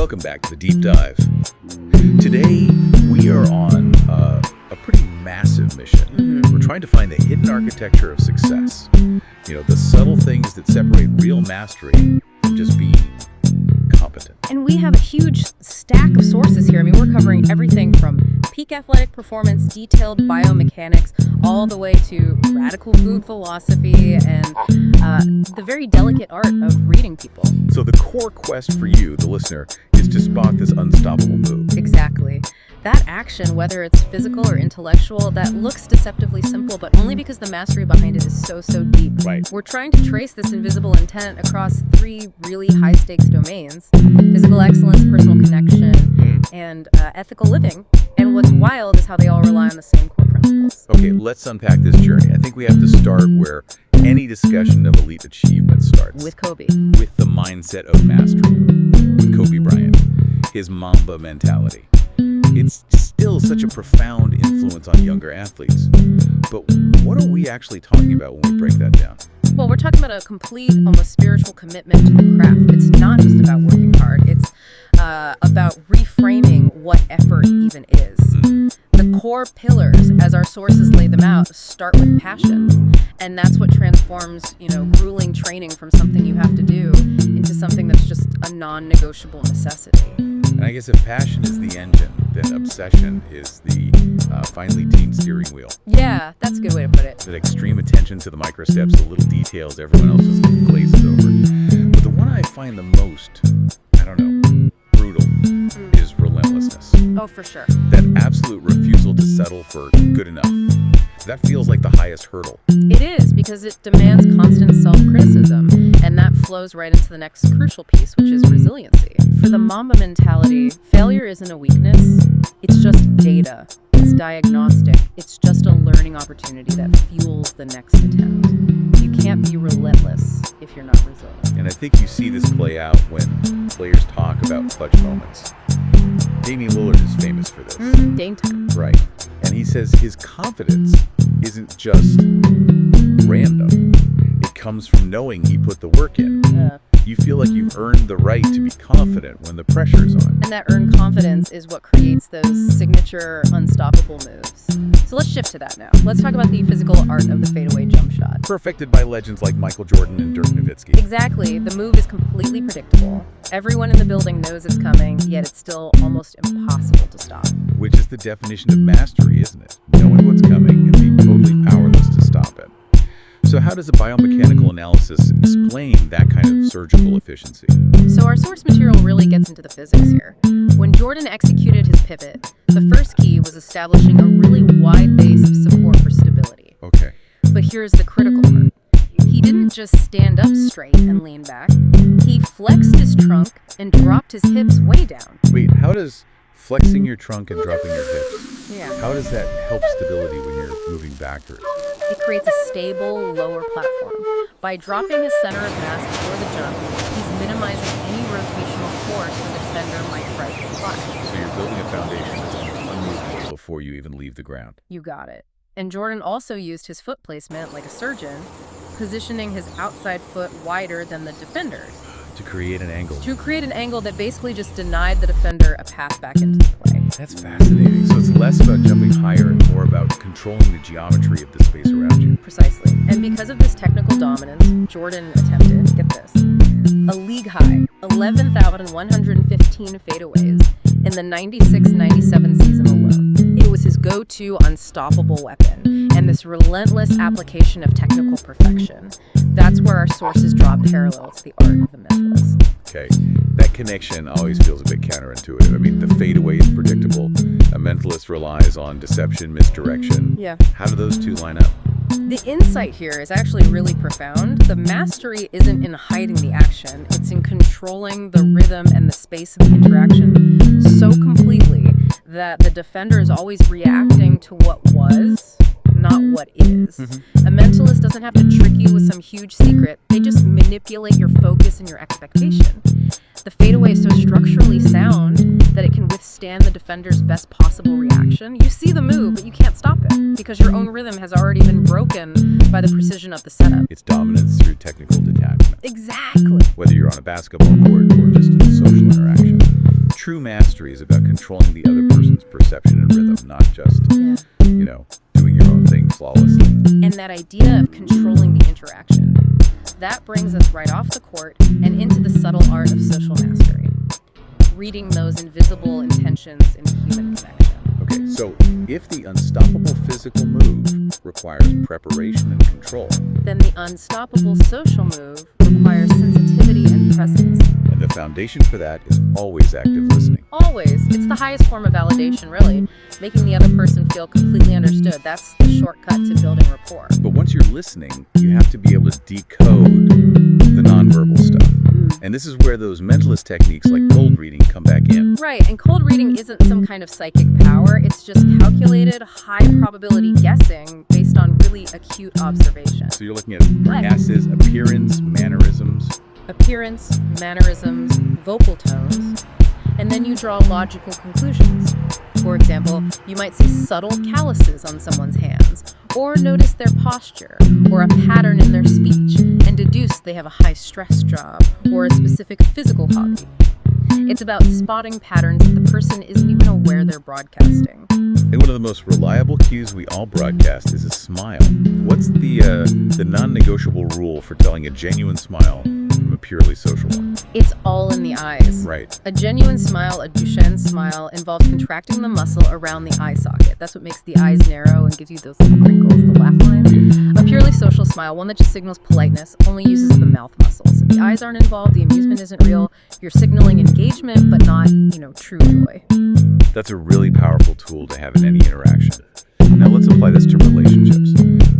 Welcome back to the Deep Dive. Today, we are on a pretty massive mission. We're trying to find the hidden architecture of success. The subtle things that separate real mastery from just being competent. And we have a huge stack of sources here. I mean, we're covering everything from peak athletic performance, detailed biomechanics, all the way to radical food philosophy and the very delicate art of reading people. So the core quest for you, the listener, is to spot this unstoppable move. Exactly. That action, whether it's physical or intellectual, that looks deceptively simple, but only because the mastery behind it is so deep. Right. We're trying to trace this invisible intent across three really high-stakes domains: physical excellence, personal connection, and ethical living. And what's wild is how they all rely on the same core principles. Okay, let's unpack this journey. I think we have to start where any discussion of elite achievement starts. With Kobe. With the mindset of mastery. With Kobe Bryant. His Mamba mentality. It's still such a profound influence on younger athletes. But what are we actually talking about when we break that down? Well, we're talking about a complete, almost spiritual commitment to the craft. It's not just about working hard. It's about reframing what effort even is. The core pillars, as our sources lay them out, start with passion. And that's what transforms, grueling training from something you have to do into something that's just a non-negotiable necessity. And I guess if passion is the engine, then obsession is the finely tuned steering wheel. Yeah, that's a good way to put it. That extreme attention to the micro steps, the little details everyone else just glazes over. But the one I find the most, brutal is relentlessness. Oh, for sure. That absolute refusal to settle for good enough. That feels like the highest hurdle. It is, because it demands constant self-criticism, and that flows right into the next crucial piece, which is resiliency. For the Mamba mentality, failure isn't a weakness, it's just data. It's diagnostic. It's just a learning opportunity that fuels the next attempt. You can't be relentless if you're not resilient. And I think you see this play out when players talk about clutch moments. Damian Lillard is famous for this. Dame time. Right. And he says his confidence isn't just random. It comes from knowing he put the work in. You feel like you've earned the right to be confident when the pressure's on. And that earned confidence is what creates those signature unstoppable moves. So let's shift to that now. Let's talk about the physical art of the fadeaway jump shot. Perfected by legends like Michael Jordan and Dirk Nowitzki. Exactly. The move is completely predictable. Everyone in the building knows it's coming, yet it's still almost impossible to stop. Which is the definition of mastery, isn't it? Knowing what's coming and being totally powerless to stop it. So how does a biomechanical analysis explain that kind of surgical efficiency? So our source material really gets into the physics here. When Jordan executed his pivot, the first key was establishing a really wide base of support for stability. Okay. But here's the critical part. He didn't just stand up straight and lean back. He flexed his trunk and dropped his hips way down. Wait, how does flexing your trunk and dropping your hips, how does that help stability when you're moving backwards? It creates a stable, lower platform. By dropping his center of mass before the jump, he's minimizing any rotational force the defender might try to apply. So you're building a foundation that's unmovable before you even leave the ground. You got it. And Jordan also used his foot placement like a surgeon, positioning his outside foot wider than the defender's. To create an angle. To create an angle that basically just denied the defender a path back into the play. That's fascinating. So it's less about jumping higher and more about controlling the geometry of the space around you. Precisely. And because of this technical dominance, Jordan attempted, get this, a league-high 11,115 fadeaways in the 96-97 season alone. It was his go-to unstoppable weapon, and this relentless application of technical perfection. That's where our sources draw parallels to the art of the mentalist. Okay, that connection always feels a bit counterintuitive. I mean, the fadeaway is predictable. A mentalist relies on deception, misdirection. Yeah. How do those two line up? The insight here is actually really profound. The mastery isn't in hiding the action. It's in controlling the rhythm and the space of the interaction so completely that the defender is always reacting to what was, not what is. A mentalist doesn't have to trick you with some huge secret. They just manipulate your focus and your expectation. The fadeaway is so structurally sound that it can withstand the defender's best possible reaction. You see the move, but you can't stop it because your own rhythm has already been broken by the precision of the setup. It's dominance through technical detachment. Exactly. Whether you're on a basketball court or just in a social interaction. mastery is about controlling the other person's perception and rhythm, not just, doing your own thing flawlessly. And that idea of controlling the interaction, that brings us right off the court and into the subtle art of social mastery. Reading those invisible intentions in human connection. Okay, so if the unstoppable physical move requires preparation and control, then the unstoppable social move requires sensitivity and presence. And the foundation for that is always active listening. Always. It's the highest form of validation, really. Making the other person feel completely understood. That's the shortcut to building rapport. But once you're listening, you have to be able to decode the nonverbal stuff. And this is where those mentalist techniques like cold reading come back in. Right, and cold reading isn't some kind of psychic power. It's just calculated, high-probability guessing based on really acute observation. So you're looking at Cass's appearance, mannerisms, vocal tones, and then you draw logical conclusions. For example, you might see subtle calluses on someone's hands, or notice their posture, or a pattern in their speech, and deduce they have a high-stress job, or a specific physical hobby. It's about spotting patterns that the person isn't even aware they're broadcasting. And one of the most reliable cues we all broadcast is a smile. What's the non-negotiable rule for telling a genuine smile from a purely social one? It's all in the eyes. Right. A genuine smile, a Duchenne smile, involves contracting the muscle around the eye socket. That's what makes the eyes narrow and gives you those little crinkles, the laugh line. A purely social smile, one that just signals politeness, only uses the mouth muscles. If the eyes aren't involved, the amusement isn't real. You're signaling engagement, but not, true joy. That's a really powerful tool to have in any interaction. Now let's apply this to relationships.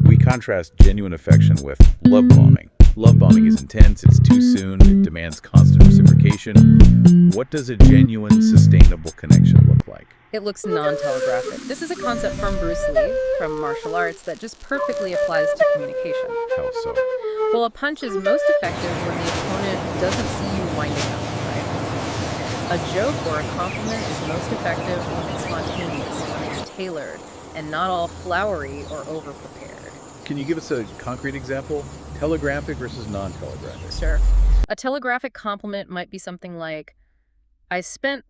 We contrast genuine affection with love bombing. Love bombing is intense, it's too soon, it demands constant reciprocation. What does a genuine, sustainable connection look like? It looks non-telegraphic. This is a concept from Bruce Lee, from martial arts, that just perfectly applies to communication. How so? Well, a punch is most effective when the opponent doesn't see you winding up, right? A joke or a compliment is most effective when it's spontaneous, when it's tailored, and not all flowery or over-prepared. Can you give us a concrete example? Telegraphic versus non-telegraphic. Sure. A telegraphic compliment might be something like, I spent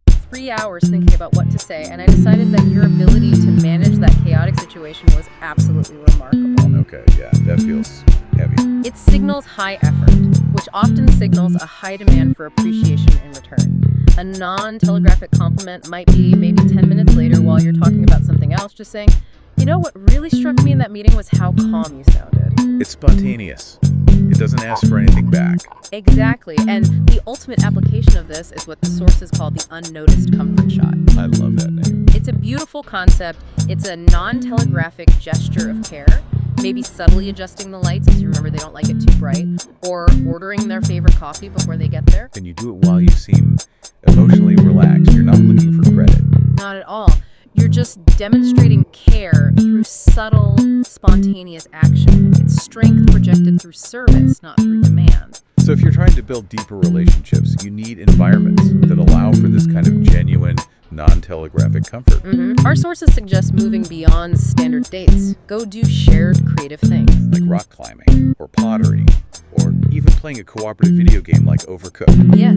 3 hours thinking about what to say, and I decided that your ability to manage that chaotic situation was absolutely remarkable. Okay, yeah, that feels heavy. It signals high effort, which often signals a high demand for appreciation in return. A non-telegraphic compliment might be maybe 10 minutes later while you're talking about something else, just saying, what really struck me in that meeting was how calm you sounded. It's spontaneous. It doesn't ask for anything back. Exactly, and the ultimate application of this is what the sources call the unnoticed comfort shot. I love that name. It's a beautiful concept. It's a non-telegraphic gesture of care, maybe subtly adjusting the lights because you remember they don't like it too bright, or ordering their favorite coffee before they get there. And you do it while you seem emotionally relaxed. You're not looking for credit. Not at all. You're just demonstrating care through subtle, spontaneous action. It's strength projected through service, not through demand. So if you're trying to build deeper relationships, you need environments that allow for this kind of genuine, non-telegraphic comfort. Our sources suggest moving beyond standard dates. Go do shared creative things. Like rock climbing, or pottery, or even playing a cooperative video game like Overcooked. Yes,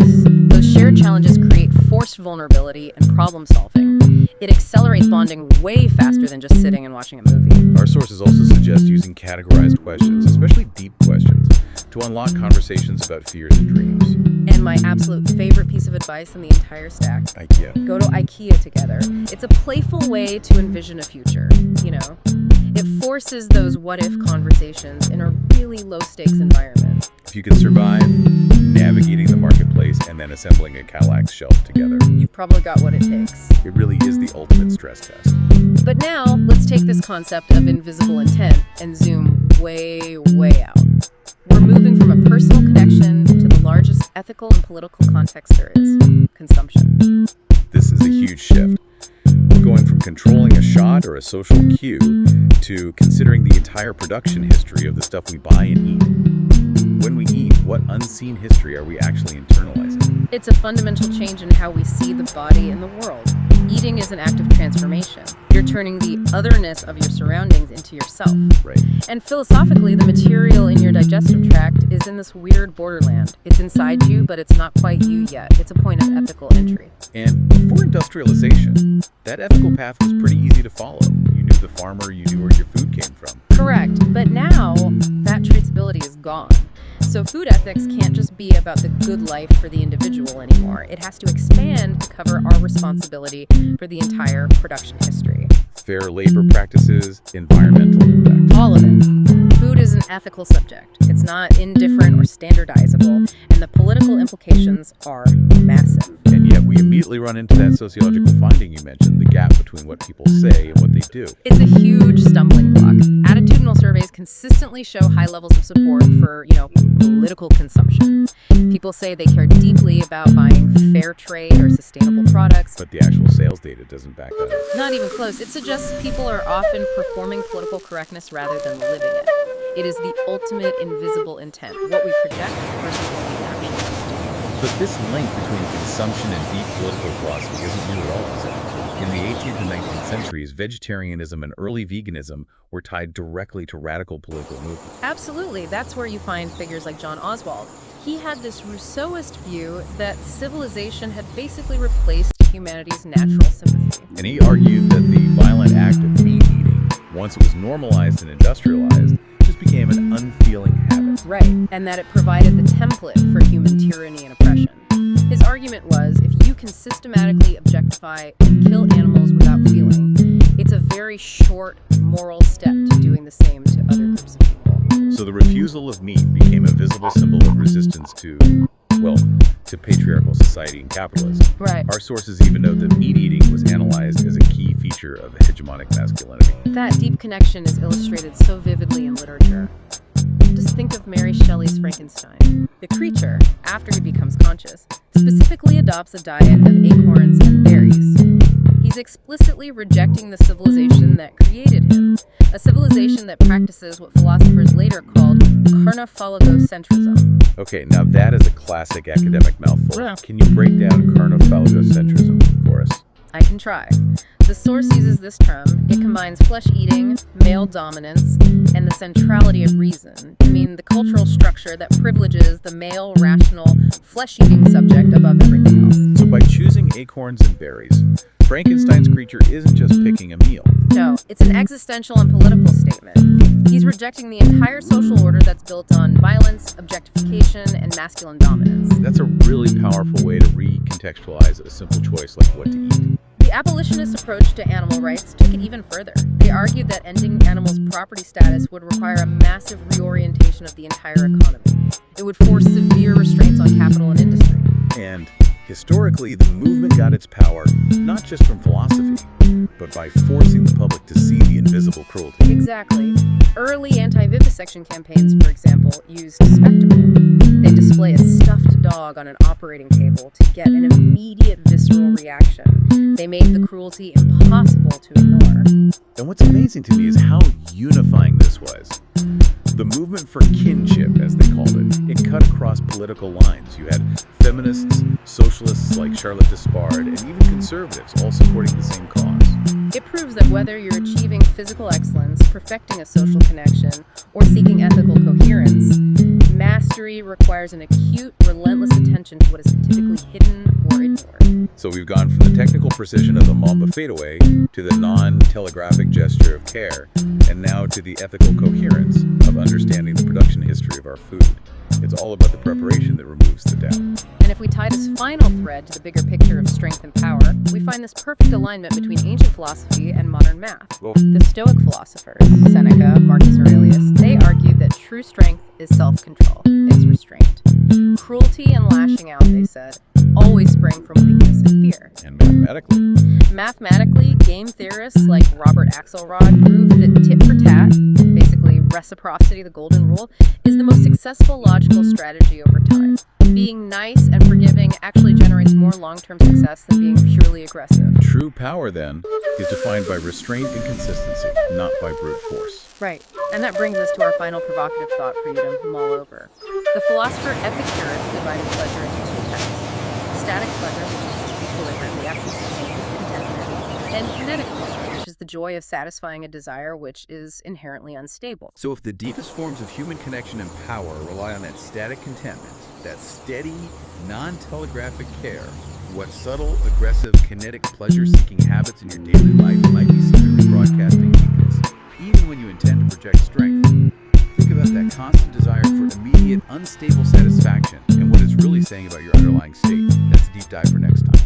those shared challenges create forced vulnerability and problem solving. It accelerates bonding way faster than just sitting and watching a movie. Our sources also suggest using categorized questions, especially deep questions, to unlock conversations about fears and dreams. And my absolute favorite piece of advice in the entire stack. IKEA. Go to IKEA together. It's a playful way to envision a future, It forces those what-if conversations in a really low-stakes environment. If you can survive navigating the marketplace and then assembling a Kallax shelf together, you've probably got what it takes. It really is the ultimate stress test. But now, let's take this concept of invisible intent and zoom way, way out. We're moving from a personal connection to the largest ethical and political context there is, consumption. This is a huge shift. We're going from controlling a shot or a social cue to considering the entire production history of the stuff we buy and eat. When we eat, what unseen history are we actually internalizing? It's a fundamental change in how we see the body and the world. Eating is an act of transformation. You're turning the otherness of your surroundings into yourself. Right. And philosophically, the material in your digestive tract is in this weird borderland. It's inside you, but it's not quite you yet. It's a point of ethical entry. And before industrialization, that ethical path was pretty easy to follow. You knew the farmer, you knew where your food came from. Correct. But now, that traceability is gone. So food ethics can't just be about the good life for the individual anymore. It has to expand to cover our responsibility for the entire production history. Fair labor practices, environmental impact. All of it. Food is an ethical subject. It's not indifferent or standardizable, and the political implications are massive. And yet we immediately run into that sociological finding you mentioned, the gap between what people say and what they do. It's a huge stumbling block. Attitudinal surveys consistently show high levels of support for, political consumption. People say they care deeply about buying fair trade or sustainable products. But the actual sales data doesn't back that up. Not even close. It suggests people are often performing political correctness rather than living it. It is the ultimate invisible intent, what we project versus what we actually do. But this link between consumption and deep political philosophy isn't new at all, is it? In the 18th and 19th centuries, vegetarianism and early veganism were tied directly to radical political movements. Absolutely. That's where you find figures like John Oswald. He had this Rousseauist view that civilization had basically replaced humanity's natural sympathy. And he argued that the violent act of meat eating, once it was normalized and industrialized, just became an unfeeling habit. Right, and that it provided the template for human tyranny and oppression. His argument was, if you can systematically objectify and kill animals without feeling, it's a very short moral step to doing the same to other groups of people. So the refusal of meat became a visible symbol of resistance to patriarchal society and capitalism. Right. Our sources even note that meat eating was analyzed as a key feature of hegemonic masculinity. That deep connection is illustrated so vividly in literature. Just think of Mary Shelley's Frankenstein. The creature, after he becomes conscious, specifically adopts a diet of acorns and berries. He's explicitly rejecting the civilization that created him, a civilization that practices what philosophers later called carnophalagocentrism. Okay, now that is a classic academic mouthful. Yeah. Can you break down carnophalagocentrism for us? I can try. The source uses this term. It combines flesh-eating, male dominance, and the centrality of reason to mean the cultural structure that privileges the male, rational, flesh-eating subject above everything else. So by choosing acorns and berries, Frankenstein's creature isn't just picking a meal. No, it's an existential and political statement. He's rejecting the entire social order that's built on violence, objectification, and masculine dominance. That's a really powerful way to recontextualize a simple choice like what to eat. The abolitionist approach to animal rights took it even further. They argued that ending animals' property status would require a massive reorientation of the entire economy. It would force severe restraints on capital and industry. And historically, the movement got its power not just from philosophy, but by forcing the public to see the invisible cruelty. Exactly. Early anti-vivisection campaigns, for example, used spectacle. They display a stuffed dog on an operating table to get an immediate visceral reaction. They made the cruelty impossible to ignore. And what's amazing to me is how unifying this was. The movement for kinship, as they called it cut across political lines. You had feminists, socialists like Charlotte Despard, and even conservatives all supporting the same cause. It proves that whether you're achieving physical excellence, perfecting a social connection, or seeking ethical coherence, mastery requires an acute, relentless attention to what is typically hidden or ignored. So we've gone from the technical precision of the Mamba fadeaway to the non-telegraphic gesture of care, and now to the ethical coherence of understanding the production history of our food. It's all about the preparation that removes the doubt. And if we tie this final thread to the bigger picture of strength and power, we find this perfect alignment between ancient philosophy and modern math. Well, The Stoic philosophers, Seneca, Marcus Aurelius, they argued that true strength is self-control, it's restraint. Cruelty and lashing out, they said, always spring from weakness and fear. and mathematically, Mathematically, game theorists like Robert Axelrod proved that tit for tat, basically reciprocity, the golden rule, is the most successful logical strategy over time. Being nice and forgiving actually generates more long-term success than being purely aggressive. true power, then, is defined by restraint and consistency, not by brute force. Right, and that brings us to our final provocative thought for you to mull over. The philosopher Epicurus divided pleasure into two types: static pleasure, which is equilibrium, the absence of pain, contentment, and kinetic pleasure, which is the joy of satisfying a desire which is inherently unstable. So if the deepest forms of human connection and power rely on that static contentment, that steady, non-telegraphic care, what subtle, aggressive, kinetic, pleasure-seeking habits in your daily life might be secretly broadcasting weakness, even when you intend to project strength. Think about that constant desire for immediate, unstable satisfaction and what it's really saying about your underlying state. That's a deep dive for next time.